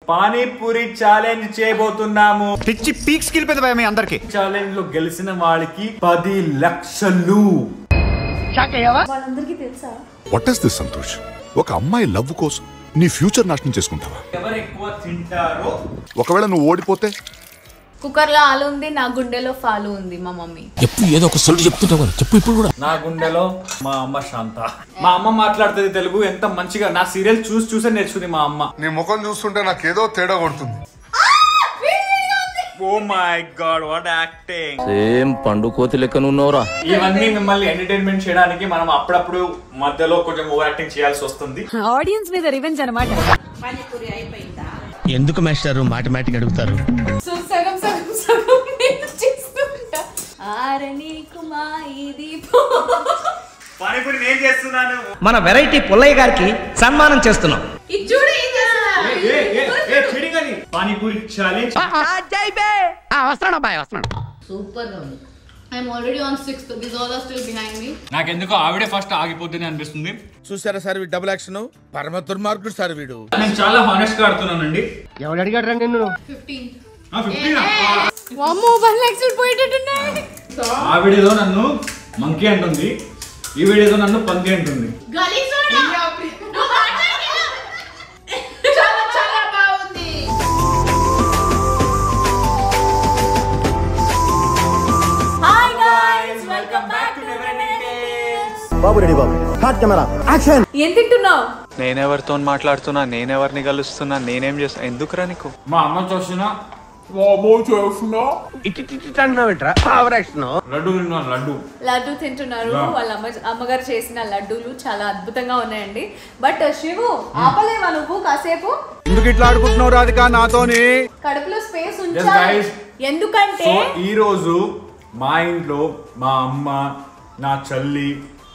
Panipuri challenge చేయబోతున్నాము. పిచ్చి peaks కిలిపోయింది మీ అందరికి. ఛాలెంజ్ లో గెలిచిన వాళ్ళకి 10 లక్షలు. వాళ్ళందరికీ తెలుసా? What is this Santosh? ఒక అమ్మాయి లవ్ కోసం నీ ఫ్యూచర్ నాశనం చేసుకుంటావా? ఎవరు ఎక్కువ తింటారో. ఒకవేళ నువ్వు ఓడిపోతే కుక్కర్ లో ఆలు ఉంది, నా గుండెలో ఫాలు ఉంది. మా మమ్మీ ఎప్పుడు ఏదో ఒక సొల్లు చెప్తుంటావు కదా, చెప్పు ఇప్పుడు కూడా. నా గుండెలో మా అమ్మ శాంత. మా అమ్మ మాట్లాడుతుంది తెలుగు ఎంత మంచిగా. నా సీరియల్ చూసే నేర్చుకుంది మా అమ్మ. నీ ముఖం చూస్తుంటే నాకేదో తేడా కొడుతుంది. Oh my god, what acting. Same పండు కోతి లెక్కనున్నవరా. ఇవన్నీ మిమ్మల్ని ఎంటర్టైన్మెంట్ చేయడానికి మనం అప్పుడప్పుడు మధ్యలో కొంచెం ఓవర్ యాక్టింగ్ చేయాల్సి వస్తుంది. ఆడియన్స్ మీద రివెంజ్ అన్నమాట. పానీపూరి అయిపోయిందా? ఎందుకు మాస్టర్ మాటమాటిక్ అడుగుతారు? సో సగం సగం సగం నేను చేస్తుంటా. ఆరని కుమాయి దీపో. పానీపూరి నేను చేస్తున్నాను. మన వెరైటీ పుల్లయ్య గారికి సన్మానం చేస్తున్నాం. ఇది చూడు ఏం చేస్తున్నా. పానీపూరి ఛాలెంజ్. సూపర్ గా ఉంది. I'm already on 6th. These all are still behind me. నాకెందుకో ఆవిడే ఫస్ట్ ఆగిపోతుంది అనిపిస్తుంది. చూసారా సార్ వీడు డబుల్ యాక్షన్ పరమ దుర్మార్గుడు సార్ వీడు. నేను చాలా హానెస్ట్ గా ఆడుతున్నానండి. ఎవడు అడిగాడు రా నిన్ను? 15. వామ్మో 1 lakhs పోయేటట్టున్నాయి. ఆ వీడియోలో నన్ను మంకీ అంటుంది, ఈ వీడియోలో నన్ను పంది అంటుంది. గాలి సోడా. నువ్వు మాట్లాడు. చాలా చాలా బాగుంది. Hi guys, welcome back to never ending tales. Babu ready Babu. Cut camera action. ఏం తింటున్నావు? నేనెవరితో మాట్లాడుతున్నా, నేనెవరిని కలుస్తున్నా, నేనేం చేస్తా? ఎందుకురా నీకు? మా అమ్మ చూసినా లడ్డు తింటున్నారు. వాళ్ళ అమ్మగారు చేసిన లడ్డూలు చాలా అద్భుతంగా ఉన్నాయండి. బట్ శివు ఆపలేవా నువ్వు కాసేపు? ఎందుకు ఇట్లా ఆడుకుంటున్నావు రాధిక నాతోని? కడుపులో స్పేస్ ఉంచాలి. ఎందుకంటే ఈ రోజు మా ఇంట్లో మా అమ్మ, నా చెల్లి,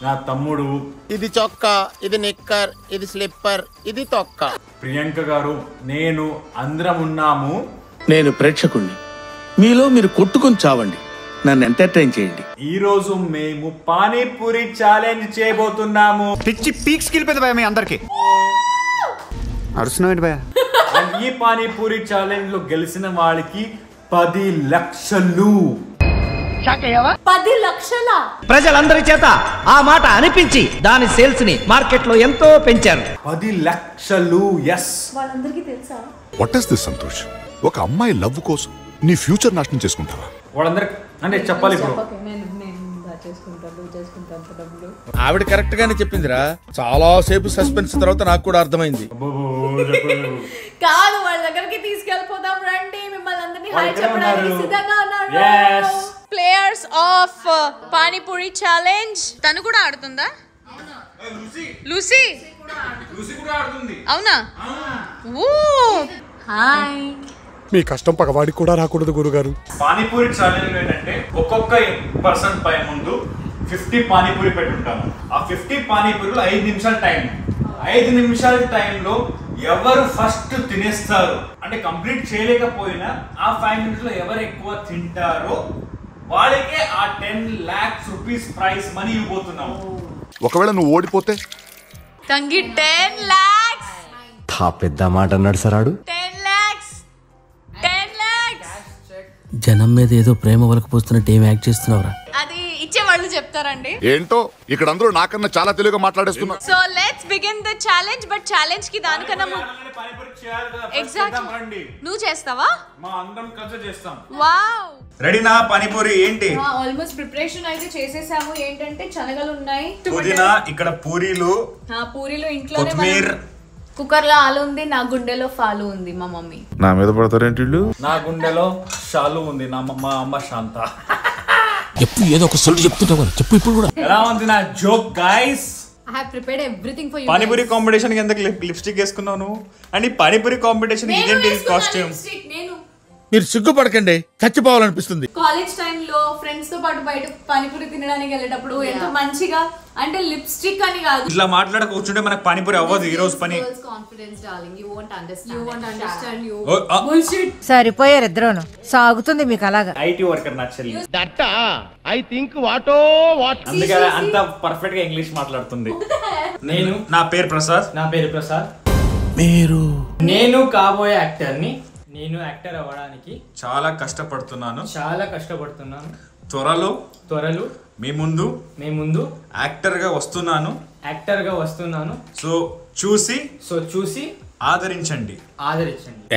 నా తమ్ముడు, ఇది చొక్కా, ఇది నిక్కర్, ఇది స్లిప్పర్, ఇది తొక్క. ప్రియాంక గారు, నేను అందరం ఉన్నాము. నేను ప్రేక్షకుణ్ణి. మీలో మీరు కొట్టుకొని చావండి, నన్ను ఎంటర్టైన్ చేయండి. ఈ రోజు మేము పానీపూరి ఛాలెంజ్ చేయబోతున్నాము. పిచ్చి పీక్స్ కిలిపోయింది మీ అందరికి. అరుస్తున్నావు భయ. ఈ పానీపూరి ఛాలెంజ్ లో గెలిచిన వాళ్ళకి 10 లక్షలు. 10 లక్షల ప్రజలందరి చేత ఆ మాట అనిపించి దాని సేల్స్ ని మార్కెట్ లో ఎంతో పెంచారు. 10 లక్షలు. ఎస్. వాళ్ళందరికీ తెలుసా? What is this Santosh? ఒక అమ్మాయి లవ్ కోసం నీ ఫ్యూచర్ నాశనం చేసుకుంటావా? వాళ్ళందరికి అంటే చెప్పాలి ఇప్పుడు. ఆవిడ కరెక్ట్ గానే చెప్పిందిరా. చాలా సేపు సస్పెన్స్ తర్వాత నాకు కూడా అర్థమైంది. కాదు, వాళ్ళ దగ్గరికి తీసుకెళ్ళిపోదాం రండి. మిమ్మల్ని అందరినీ హాయ్ చెప్పడానికి సిద్ధంగా ఉన్నారు. Players of panipuri challenge. తను కూడా ఆడుతుందా? లూసీ కూడా ఆడుతుంది. అవునా? ఓ హాయ్. మీ కష్టం పగవాడికి కూడా రాకూడదు గురుగారు. పానీపూరి ఛాలెంజ్ ఏంటంటే ఒక్కొక్క పర్సన్ పై ముందు 50 పానీపూరి పెట్టుంటాము. ఆ 50 పానీపూరిలో 5 నిమిషాల టైం. 5 నిమిషాల టైంలో ఎవరు ఫస్ట్ తినేస్తారు అంటే కంప్లీట్ చేయలేకపోయినా ఆ 5 మినిట్స్ లో ఎవరు ఎక్కువ తింటారో వాళ్ళకే ఆ 10 lakhs rupees ప్రైజ్ మనీ ఇవ్వబోతున్నాము. ఒకవేళ నువ్వు ఓడిపోతే తంగి 10 lakhs. పెద్ద మాట అన్నాడు సరాడు. 10 lakhs. 10 lakhs. జనం మీద ఏదో ప్రేమ వలకు పోస్తున్నట్టు ఏం యాక్ట్ చేస్తున్నావురా? అది ఇచ్చే వాళ్ళు చెప్తారండి. ఏంటో ఇక్కడ అందరూ నాకన్నా చాలా తెలుగుగా మాట్లాడేస్తున్నా. So let's begin the challenge. But challenge కి దానికన్నా ఎగ్జాక్ట్లీ నువ్వు చేస్తావా? మా అందరం కలిసి చేస్తాం. వావ్. రెడీనా? పానీపూరి ఏంటి? ఆల్మోస్ట్ ప్రిపరేషన్ అయితే చేసేసాము. ఏంటంటే శనగలు ఉన్నాయి, పుదీనా, ఇక్కడ పూరీలు, పూరీలు ఇంట్లోనే. కొత్తిమీర. కుక్కర్ లో ఆలు ఉంది, నా గుండెలో ఫాలు ఉంది. మా మమ్మీ. నా మీద పడతారేంటి? నా గుండెలో షాలు ఉంది. మా అమ్మ శాంత. ఎప్పుడు ఏదో ఒక సొల్లు చెప్తుంటావు కదా, చెప్పు ఇప్పుడు కూడా. ఎలా ఉంది నా joke guys? I have prepared everything for you. Panipuri competition ఎందుకు లిప్స్టిక్ వేసుకున్నావు నువ్వు? అండ్ ఈ పానీపూరి కాంపిటీషన్ ఇదేంటి కాస్ట్యూమ్? నేను మీరు సిగ్గుపడకండి, చచ్చిపోవాలనిపిస్తుంది. కాలేజ్ టైంలో ఫ్రెండ్స్ తో పాటు బయట పానీపూరి తినడానికి వెళ్ళేటప్పుడు ఎంతో మంచిగా అంటే లిప్స్టిక్ అని కాదు ఇట్లా మాట్లాడ కూర్చుంటే మనకు పానీపూరి అవ్వదు ఈ రోజు పని. సరిపోయారు ఇద్దరును. సాగుతుంది మీకు అలాగా. ఐటీ వర్కర్ నా చెల్లి. అందుకే అంత పర్ఫెక్ట్ గా ఇంగ్లీష్ మాట్లాడుతుంది. నా పేరు ప్రసాద్. నేను కాబోయే యాక్టర్ని. నేను యాక్టర్ అవ్వడానికి చాలా కష్టపడుతున్నాను. త్వరలో మీ ముందు యాక్టర్గా వస్తున్నాను. సో చూసి ఆదరించండి.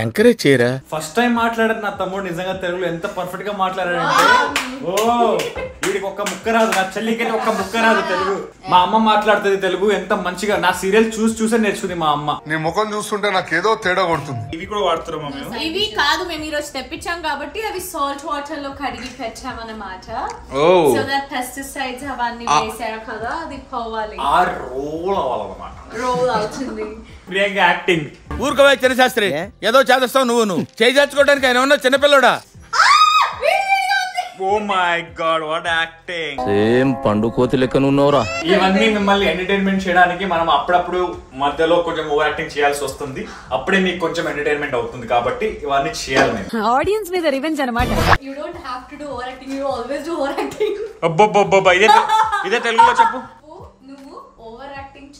ఎంకరేజ్ చేయరా. ఫస్ట్ టైం మాట్లాడారు నా తమ్ముడు నిజంగా తెలుగులో ఎంత పర్ఫెక్ట్ గా మాట్లాడాడంటే వీడికి ఒక్క ముక్క రాదు, నా చెల్లికి ఒక్క ముక్క రాదు తెలుగు. మా అమ్మ మాట్లాడుతుంది తెలుగు ఎంత మంచిగా. నా సీరియల్ చూసే నేర్చుకుంది మా అమ్మ. నీ ముఖం చూస్తుంటే నాకేదో తేడా కొడుతుంది. ఇవి కూడా వాడుతున్నాం మేము. ఇవి కాదు, మేము ఈరోజు తెప్పించాం కాబట్టి అవి సాల్ట్ వాటర్ లో కడిగి పెట్టామన్నమాట. సో దట్ పెస్టిసైడ్స్ అవన్నీ వేసారు కదా, అది పోవాలి, రోల్ అవ్వాలన్నమాట. రోల్ అవుతుంది. ప్రియాంక యాక్టింగ్. ఊరుకోవా చిన్న శాస్త్రి, ఏదో చేస్తావు నువ్వు చేయించుకోవడానికి ఆయన ఉన్న చిన్నపిల్లడా. Oh my god, what acting. Same పండు కోతి లెక్కనున్నవరా. ఇవన్నీ మిమ్మల్ని ఎంటర్టైన్మెంట్ చేయడానికి మనం అప్పుడప్పుడు మధ్యలో కొంచెం ఓవర్ యాక్టింగ్ చేయాల్సి వస్తుంది. అప్పుడే మీకు కొంచెం ఎంటర్టైన్మెంట్ అవుతుంది కాబట్టి ఇవన్నీ చేయాలి మేము. ఆడియన్స్ మీద రివెంజ్ అన్నమాట. You don't have to do overacting, you always do overacting. అబ్బబ్బబ్బబ్బ, ఇదే తెలుగులో చెప్పు. నువ్వు ఓవర్ యాక్టింగ్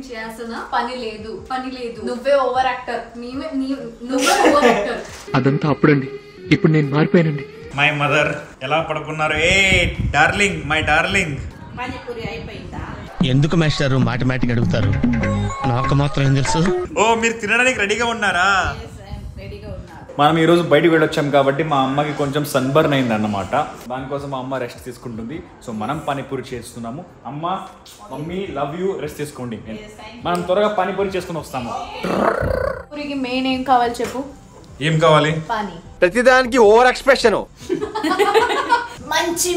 చేయాల్సిన పని లేదు. నువ్వే ఓవర్ యాక్టర్. నువ్వే ఓవర్ యాక్టర్. అదంతా అప్పుడండి, ఇప్పుడు నేను మారిపోయానండి. మై మదర్ ఎలా పడుకున్నారు? ఏ డార్లింగ్, మై డార్లింగ్. పానీపూరి అయిపోయిందా? ఎందుకు మాస్టారు మాటమాటిక్ అడుగుతారు? నాకు మాత్రం ఏం తెలుసు. మీరు తినడానికి రెడీగా ఉన్నారా? రెడీగా ఉన్నారు. మనం ఈ రోజు బయటకు వెళ్ళొచ్చాం కాబట్టి మా అమ్మకి కొంచెం సన్బర్న్ అయింది అన్నమాట. దానికోసం మా అమ్మ రెస్ట్ తీసుకుంటుంది. సో మనం పానీపూరి చేస్తున్నాము. అమ్మ, మమ్మీ లవ్ యూ, రెస్ట్ తీసుకోండి. మనం త్వరగా పానీపూరి చేసుకుని వస్తాము. పూరికి మెయిన్ ఏం కావాలి చెప్పు? ఏం కావాలి? పానీ. ప్రతిదానికి ఓవర్ ఎక్స్ప్రెషన్.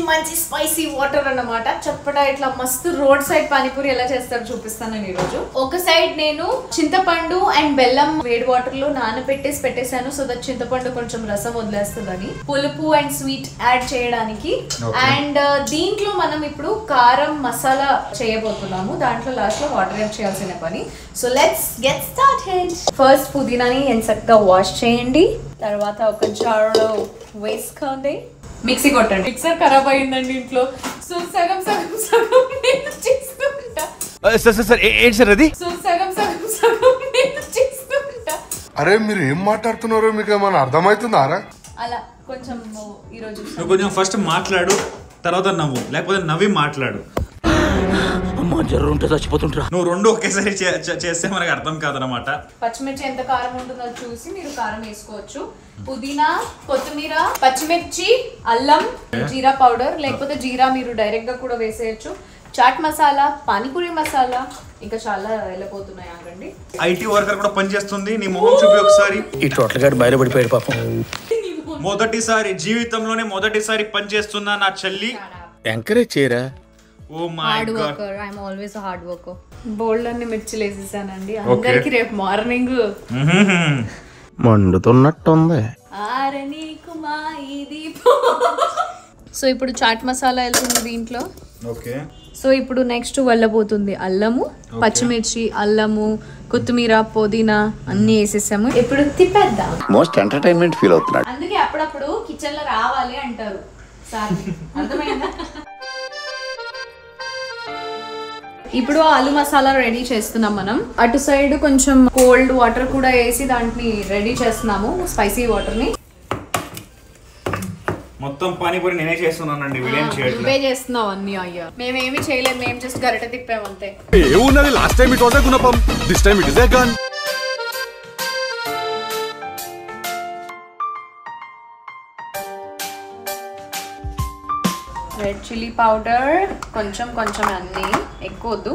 మంచి స్పైసీ వాటర్ అన్నమాట. చప్పట ఇట్లా మస్తు రోడ్ సైడ్ పానీపూరి ఎలా చేస్తారు చూపిస్తాను నేను ఈరోజు. ఒక సైడ్ నేను చింతపండు అండ్ బెల్లం వేడి వాటర్ లో పెట్టేశాను. సో దట్ చింతపండు కొంచెం రసం వదిలేస్తుందని, పులుపు అండ్ స్వీట్ యాడ్ చేయడానికి. అండ్ దీంట్లో మనం ఇప్పుడు కారం మసాలా చేయబోతున్నాము. దాంట్లో లాస్ట్ లో వాటర్ యాడ్ చేయాల్సిన పని. So let's get started. First పుదీనాని చక్కగా వాష్ చేయండి. తర్వాత ఒక జార్లో వేసుకోండి, మిక్సీ కొట్టండి. మిక్సర్ ఖరాబ్ అయిందండి ఇంట్లో. సో సగం నేను చేసుకుంటా. అరే మీరు ఏం మాట్లాడుతున్నారో మీకు ఏమైనా అర్థమవుతుందా? అలా కొంచెం ఈరోజు నువ్వు కొంచెం ఫస్ట్ మాట్లాడు, తర్వాత నవ్వు, లేకపోతే నవ్వి మాట్లాడు. చచ్చిపోతుంటా. నువ్వు రెండు ఒకేసారి చేస్తే మనకు అర్థం కాదనమాట. పచ్చిమిర్చి ఎంత కారం ఉంటుందో చూసి మీరు కారం వేసుకోవచ్చు. పుదీనా, కొత్తిమీర, పచ్చిమిర్చి, అల్లం, జీరా పౌడర్, లేకపోతే జీరా మీరు డైరెక్ట్ గా కూడా వేసేయచ్చు. చాట్ మసాలా, పానీపూరి మసాలా, ఇంకా చాలా వెళ్ళిపోతున్నాయి. ఆగండి. ఐటీ వర్కర్ కూడా పనిచేస్తుంది. నీ మొహం చూపి ఒకసారి. ఈ టోటల్ గా బయలుపడిపోయాడు పాపం. జీవితంలోనే మొదటిసారి పనిచేస్తున్నా నా చెల్లి. ఎంకరేజ్ చేయరా. Oh my hard worker. I am always a hard worker. బోల్డ్ అన్ని మిర్చిలు వేసేసానండి అందరికి రేపు మార్నింగ్. మండుతున్నట్టుంది. సో ఇప్పుడు చాట్ మసాలా వెళ్తుంది దీంట్లో. ఓకే. సో ఇప్పుడు నెక్స్ట్ వెళ్ళబోతుంది అల్లము, పచ్చిమిర్చి, అల్లము, కొత్తిమీర, పుదీనా అన్ని వేసేసాము. ఇప్పుడు తిప్పేద్దాం. మోస్ట్ ఎంటర్టైన్మెంట్ ఫీల్ అవుతున్నాడు. అందుకే అప్పుడప్పుడు కిచెన్ లో రావాలి అంటారు సార్. అర్థమైందా? ఇప్పుడు ఆలు మసాలా రెడీ చేస్తున్నాం మనం. అటు సైడ్ కొంచెం కోల్డ్ వాటర్ కూడా వేసి దాన్ని రెడీ చేస్తున్నాము, స్పైసీ వాటర్ ని. మొత్తం పానీపూరి నేనే చేస్తున్నానండి, వీడియో చేయట్లేదు. నువ్వే చేస్తున్నావు అన్ని. అయ్యా మేమేమి చేయలేదు, మేము జస్ట్ గరిట తిప్పాము అంతే. ఏమున్నది, last time it was a గుణపం, this time it is a gun. Red chilli powder కొంచెం అన్ని, ఎక్కువ వద్దు.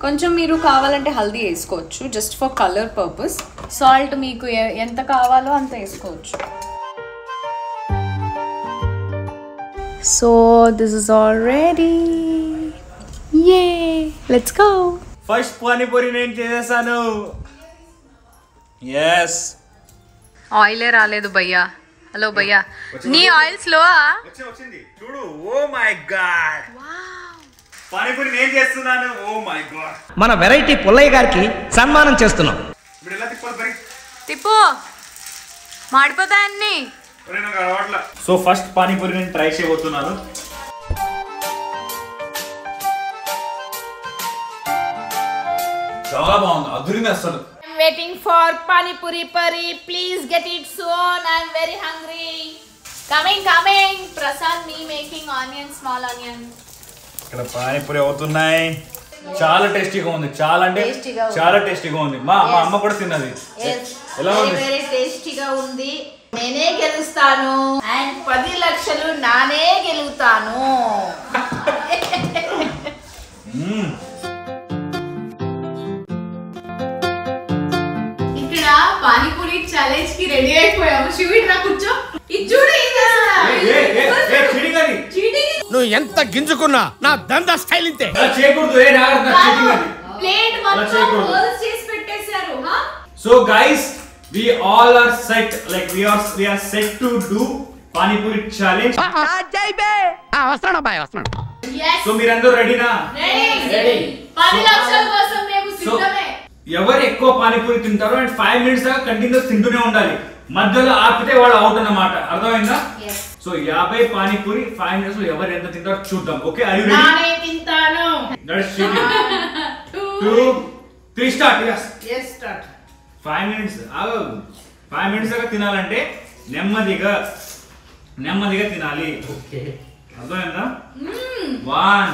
కొంచెం మీరు కావాలంటే హల్దీ వేసుకోవచ్చు, just for colour purpose. Salt మీకు ఎంత కావాలో అంత వేసుకోవచ్చు. So this is all ready. Yeah, let's go. First panipuri నేను చేసేసాను. yes. ఆయిలే రాలేదు భయ్యా. హలో భయ్యా, నీ ఆయిల్ స్లో. వచ్చింది చూడు. ఓ మై గాడ్, పానీపూరి నేను చేస్తున్నాను. Oh my god. మన వెరైటీ పుల్లయ్య గారికి సన్మానం చేస్తున్నాం. ఇప్పుడు ఎలా తిప్పాలి మరి? తిప్పు, మాడిపోతాయన్ని. సో ఫస్ట్ పానీపూరి నేను ట్రై చేయబోతున్నాను. చాలా బాగుంది, అదురింది అసలు. waiting for pani puri pari. Please get it soon. I'm very hungry. Coming. Prasad, me making onion, small onion. ఇక్కడ పానీపూరి అవుతున్నాయి. చాలా టేస్టీగా ఉంది. చాలా అంటే టేస్టీగా ఉంది. చాలా టేస్టీగా ఉంది. మా అమ్మ కూడా తిన్నది. ఎలా ఉంది? వెరీ టేస్టీగా ఉంది. నేనే గెలుస్తాను అండ్ 10 లక్షలు నానే గెలుతాను. ఇక్కడ పానీపూరి ఛాలెంజ్ కి రెడీ అయిపోయాము. శివుడు రా కూర్చో. ఇది చూడు ఏం చేస్తున్నా. నువ్వు ఎంత గింజుకున్నా నా దందా స్టైల్ ఇంతే. చేయకూడదు. ప్లేట్ మొత్తం హోల్స్ చేసి పెట్టేశారు. So guys, we all are set, like we are set to do Pani Puri challenge. Yes. So మీరందరూ రెడీనా? Ready. 10 లక్షల కోసం మేము సిద్ధమే. ఎవరు ఎక్కువ పానీపూరి తింటారో అండ్ 5 మినిట్స్ దాకా కంటిన్యూస్ తింటూనే ఉండాలి. మధ్యలో ఆపితే వాళ్ళు అవుట్ అన్నమాట. అర్థమైందా? సో 50 పానీపూరి 5 మినిట్స్ లో ఎవరు ఎంత తింటారో చూద్దాం. Okay, are you ready? నానే తింటాను. Let's see. 2 3 start. Yes, start. 5 minutes 5 minutes దాకా తినాలంటే నెమ్మదిగా తినాలి. ఓకే, అర్థమైందా? 1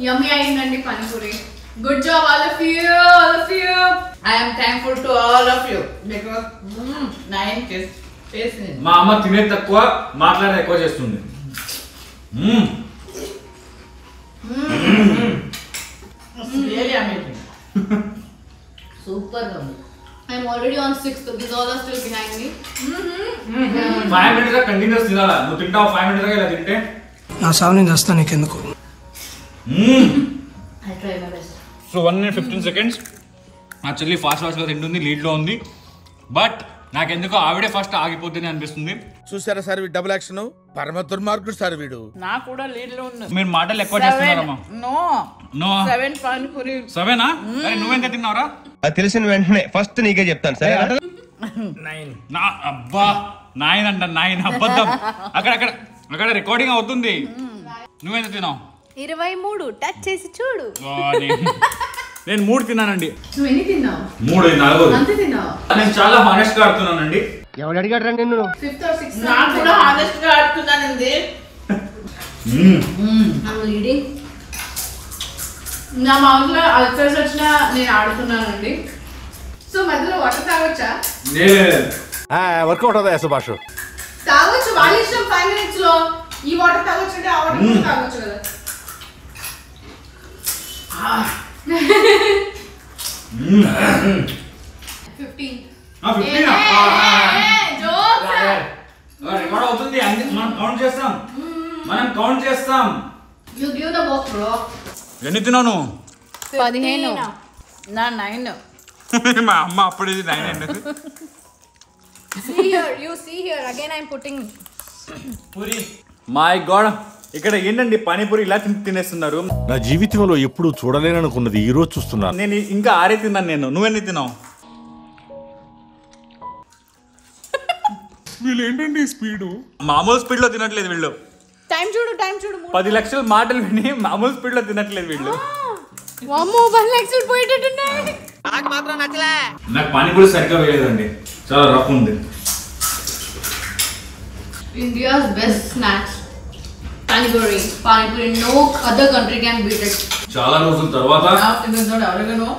యమ్మీ అయిందండి panipuri. Good job all of you. I am thankful to all of you because nine tasting. మా అమ్మ తినేది తక్కువ, మాట్లాడేది ఎక్కువ చేస్తుంది. It's really amazing. Super. I am already on 6th. These all are still behind me. 5 minutes దాకా continuous తినాలా. నువ్వు తింటావు 5 మినిట్స్ దాకా ఇలా తింటే నా సావుని చేస్తా నీకెందుకు. I try my best. So 1 minute 15 seconds. నా చెల్లి ఫాస్ట్గా తింటుంది, లీడ్లో ఉంది. బట్ నాకెందుకో ఆవిడే ఫస్ట్ ఆగిపోతుంది అనిపిస్తుంది. చూసారా సార్ వీడు డబుల్ యాక్షన్, పరమ దుర్మార్గుడు సార్ వీడు. నా కూడా లీడ్ లో ఉంది. మీరు మాటలు ఎక్కువ చేస్తున్నారమ్మా. నో 7 పానీపూరి. 7ఆ? అరే నువ్వెంత తిన్నావురా? అది తెలిసిన వెంటనే ఫస్ట్ నీకే చెప్తాను సరే. 9. అబ్బా 9 అంట. 9 అబద్ధం. అక్కడ రికార్డింగ్ అవుతుంది. నువ్వెంత తిన్నావు? 23. టచ్ చేసి చూడు. నేను 3 తిన్నానండి. నువ్వు ఎన్ని తిన్నావు? 3, 4. అంతే తిన్నావు. నేను చాలా హానెస్ట్ గా ఆడుతున్నానండి. ఎవడు అడిగాడు రా నిన్ను? 5th or 6th. నాకు కూడా హానెస్ట్ గా ఆడుతున్నానండి. I'm leading. నా మౌత్లో అల్సర్స్ వచ్చినా నేను ఆడుతున్నానండి. సో మధ్యలో వాటర్ తాగొచ్చా? వర్కౌట్ అవుతా సుభాష్. తాగొచ్చు, వాళ్ళ ఇష్టం. 5 minutes లో ఈ వాటర్ తాగొచ్చు అంటే ఆ వాటర్ కూడా తాగొచ్చు కదా. 15. రికార్డ్ అవుతుంది. మనం కౌంట్ చేస్తాం. You give the box, bro. ఎన్ని తిన్నాను? 15. నా 9. మా అమ్మ అప్పుడేది 9 అన్నది. See here. Again I'm putting puri. My God, ఇక్కడ ఏంటండి పానీపూరి ఇలా తినేస్తున్నారు. నా జీవితంలో ఎప్పుడు చూడలేననుకున్నది ఈ రోజు చూస్తున్నాను. నేను ఇంకా 6 తిన్నాను. నువ్వెన్ని తిన్నావు? వీళ్ళు ఏంటండి స్పీడు? మామూలు స్పీడ్ లో తినట్లేదు వీళ్ళు. టైం చూడు. 10 లక్షల మాటలు విని మామూలు స్పీడ్ లో తినట్లేదు వీళ్ళు. వామ్మో 1 లక్ష పోయేటట్టున్నాయి. నాకు మాత్రం నచ్చలే. నాకు పానీపూరి సరిగ్గా వేయలేదండి, చాలా రఫ్ ఉంది. India's best snacks. Panipuri. No other country can beat it. చాలా రోజుల తర్వాత ఎవరికనో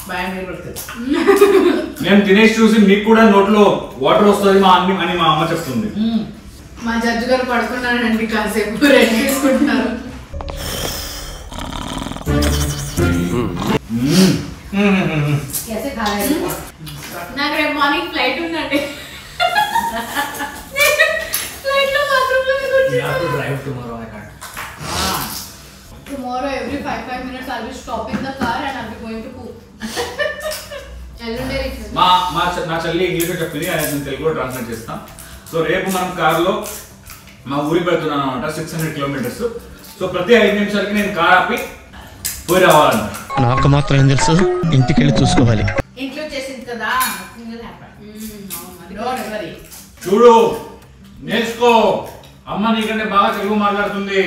భయం పడుతుంది. నేను తినేసి చూసి మీకు కూడా నోట్లో వాటర్ వస్తుంది అని మా అమ్మ చెప్తుంది. మా జడ్జి గారు పడుకున్నారండి, కాసేపు రెస్ట్ తీసుకుంటున్నారు. నాకు రేపు మార్నింగ్ ఫ్లైట్ ఉందండి. ఫ్లైట్ లో బాత్రూమ్ లో drive tomorrow. I can't. Tomorrow every 5 minutes I'll be stopping the car and I'll be going to poop. నా చెల్లి ఇంగ్లీష్ లో చెప్పింది, నేను తెలుగులో ట్రాన్స్లేట్ చేస్తాం. సో రేపు మనం కార్లో మా ఊరికి వెళ్తున్నాను అనమాట, 600 kilometers. సో ప్రతి 5 నిమిషాలకి నేను కార్ ఆపి పోయి రావాలన్న. నాకు మాత్రం ఏం తెలుసు, ఇంటికి వెళ్ళి చూసుకోవాలి. ఇంట్లో చేసింది కదా, చూడు, నేర్చుకో, అమ్మ నీకంటే బాగా తెలుగు మాట్లాడుతుంది.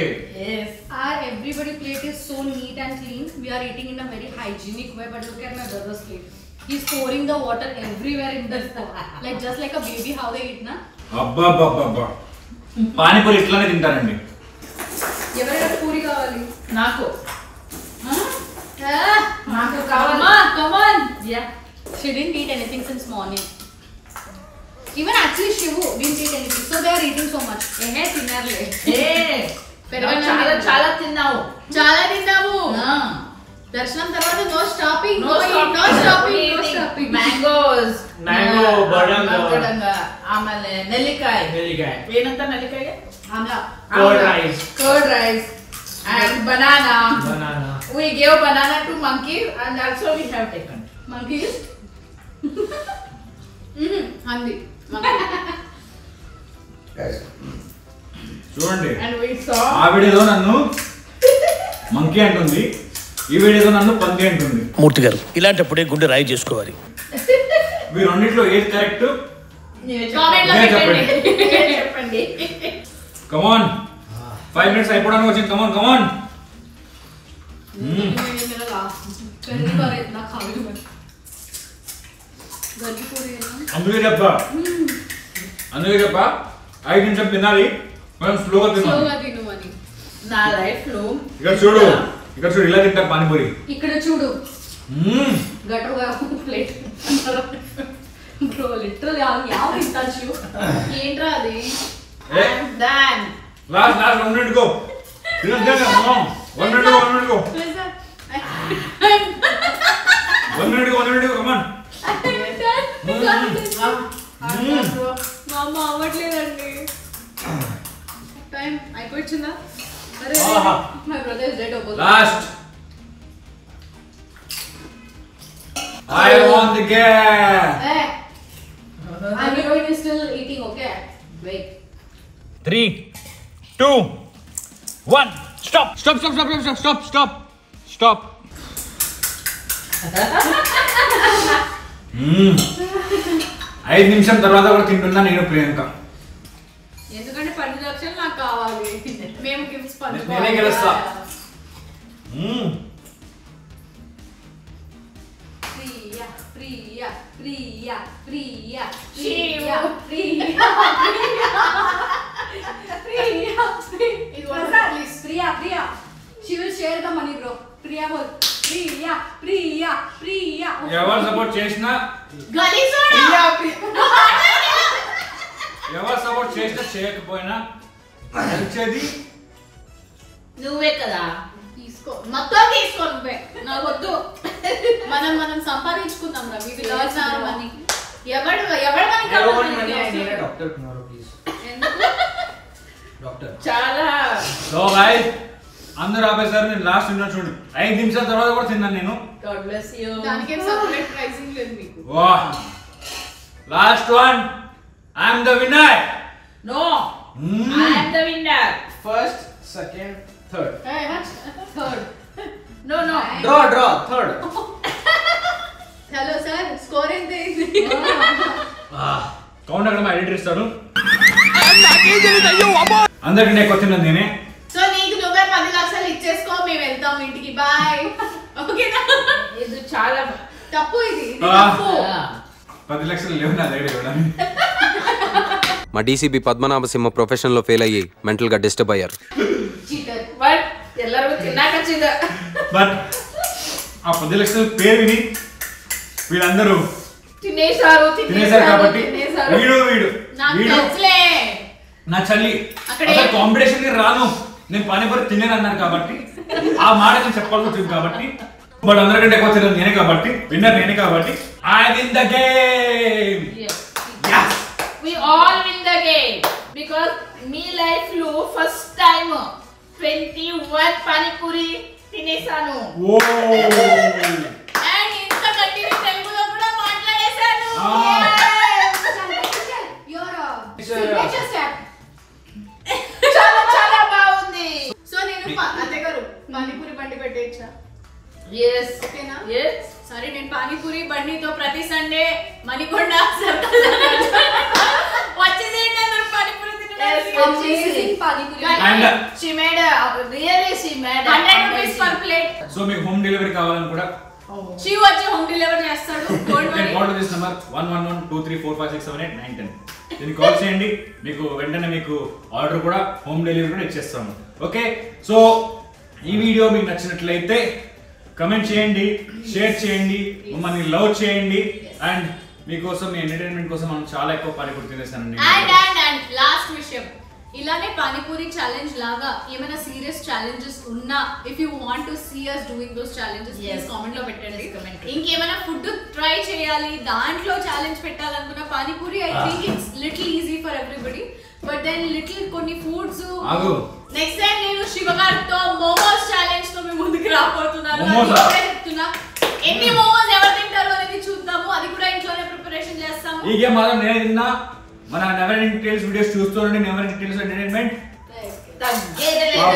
Yes. Our everybody plate is so neat and clean. We are eating in a very hygienic way. But look at my brother's plate. He's pouring the water everywhere in this bowl. Like just like a baby, how they eat, na? అబ్బా పానీపూరి ఇట్లానే తింటారండి. ఎవరైనా పూరి కావాలి? నాకు నాకు కావాలి. Come on. Yeah. She didn't eat anything since morning. Even actually Shivu didn't eat anything. So they are eating so much. తిన్నారులే. చాలా తిన్నావు. చాలా తిన్నాము. దర్శనం తర్వాత నో స్టాపింగ్. మ్యాంగోస్. మ్యాంగో బడంగా. ఆಮೇಲೆ నెల్లికాయ. ಏನಂತ నెల్లికాయ? Curd rice. Curd rice. And banana. We gave banana to monkeys and also we have taken. Monkeys? Handi. చూడండి And we saw. ఆ వీడియోలో నన్ను మంకీ అంటుంది, ఈ వీడియోలో నన్ను పంది అంటుంది. మూర్తి గారు ఇలాంటప్పుడే గుండె రాయి చేసుకోవాలి. మీరు రెండిట్లో ఏది కరెక్ట్? కామెంట్ లో చెప్పండి. కమాన్ 5 minutes అయిపోవడానికి వచ్చింది. కమాన్ అందుకే చెప్పా 5 నిమిషం తినాలి, మనం స్లోగా తినాలి. నా లైఫ్ లో ఇక్కడ చూడు ఇలా తింటారు పానీపూరి. ఇక్కడ చూడు గట్టుగా ప్లేట్ బ్రో లిటరల్లీ ಯಾವ ఇంటాచు ఏంట్రా అది? దాన్ లాస్ట్ 1 minute గో. తినండి 1 minute go. 1 minute go. Come on. మామ అవ్వట్లేదండి. టైం అయిపోయిందా? అరే my brother is dead over. Last I want the game. Hey, I'm heroine is still eating. Okay, wait. 3, 2, 1. Stop. 5 నిమిషం తర్వాత కూడా తింటున్నా నేను ప్రియాంక. ఎందుకంటే 10 లక్షలు నాకు కావాలి. మేము గిఫ్ట్స్ పంచుకోవాలి. నేనే గెలుస్తా. Priya she will share the money bro. Priya బోల్. ప్రియా ఎవరు సపోర్ట్ చేసినా చేయకపోయినా గెలిచేది నువ్వే కదా. తీసుకో మొత్తం తీసుకో నువ్వే. నాకు వద్దు. మనం సంపాదించుకుందాం రా. we will earn our money. ఎవడు మనకి కావాలి? Doctor tomorrow please. ఎందుకు? డాక్టర్ చాలా. సో గైస్ అందరూ ఆపేసారు. నేను లాస్ట్ తిన్నా చూడండి. 5 నిమిషాల తర్వాత కూడా తిన్నాను నేను. God bless you. దానికి సెపరేట్ ప్రైసింగ్ లేదు మీకు. వాహ్ last one. I am the winner. No. I am the winner. First second third. Hey, third. No. Draw third. Hello sir score ఎంత అయింది? కౌంట్ అక్కడ మా ఎడిటర్ ఇస్తాడు. అందరికంటే ఎక్కువ తిన్నది నేనే. సో నీకు నువ్వే 10 లక్షలు ఇచ్చేసుకో, మేము వెళ్తాం ఇంటికి. బాయ్. ఓకేనా? ఇది చాలా తప్పు. ఇది తప్పు. 10 లక్షలు లేవు నా దగ్గర ఇవ్వడానికి. మా డీసీపీ పద్మనాభసింహ ప్రొఫెషన్లో ఫెయిల్ అయ్యి మెంటల్గా డిస్టర్బ్ అయ్యారు. చీటర్. బట్ ಎಲ್ಲರಿಗೂ తిన్నాకచ్చిద. బట్ ఆ 10 లక్షల పేరు విని వీళ్ళందరూ తినేశారు కాబట్టి వీడు నాకు తెలుసులే. నా చల్లి అసలు కాంపిటీషన్ కి రాను, నేను పానీపూరి తినేను అన్నాను కాబట్టి ఆ మాట నేను చెప్పాల్సి వచ్చింది కాబట్టి. బట్ అందరికంటే ఎక్కువ తినదు నేనే కాబట్టి, విన్నర్ నేనే కాబట్టి I win the game. Yes. We all win the game because me life lo first time 21 panipuri తినేసాను. And ఇంత గట్టిగా తెలుగులో కూడా మాట్లాడేశాను. Signature step. చాలా బాగుంది. సో నేను అత్తయ్య గారు పానీపూరి బండి పెట్టేచ్చా? Yes. ఓకేనా? Yes. సరే నేను పానీపూరి బండితో ప్రతి సండే మణికొండ వచ్చేసేయండి అందరూ పానీపూరి తినడానికి. pani puri. And she made really she made 100 rupees per plate. So మీకు హోమ్ డెలివరీ కావాలని కూడా She వచ్చి హోమ్ డెలివరీ చేస్తాడు. కాల్ దిస్ నంబర్ 1112345678 దీన్ని కాల్ చేయండి. మీకు వెంటనే మీకు ఆర్డర్ కూడా హోమ్ డెలివరీ కూడా ఇచ్చేస్తాము. ఓకే, సో ఈ వీడియో మీకు నచ్చినట్లయితే కమెంట్ చేయండి, షేర్ చేయండి, మమ్మల్ని లవ్ చేయండి. అండ్ మీకోసం మీ ఎంటర్టైన్మెంట్ కోసం మనం చాలా ఎక్కువ పానీపూరి తినేసానండి. అండ్ లాస్ట్ విషయం, ఇలానే పానీపూరి ఛాలెంజ్ లాగా ఏమైనా సీరియస్ ఛాలెంజెస్ ఉన్నా if you want to see us doing those challenges please comment లో పెట్టండి. ఇంకేమైనా ఫుడ్ ట్రై చేయాలి దాంట్లో ఛాలెంజ్ పెట్టాలనుకున్న panipuri I think it's little easy for everybody. But then little కొన్ని ఫుడ్స్ నెక్స్ట్ టైం నేను శివగారితో మోమోస్ ఛాలెంజ్ తో మీ ముందుకు రాబోతున్నాను. చెప్తున్నా ఎన్ని మోమోస్ ఎవరు తింటారో అనేది చూద్దాము. అది కూడా ఇంట్లోనే ప్రిపరేషన్ చేస్తాము. ఈ గేమ్ మాత్రం నేను తిన్నా. మన నెవర్ ఎండింగ్ టేల్స్ వీడియోస్ చూస్తూ ఉండండి. Never ending tales entertainment. తగ్గేదే లేదు.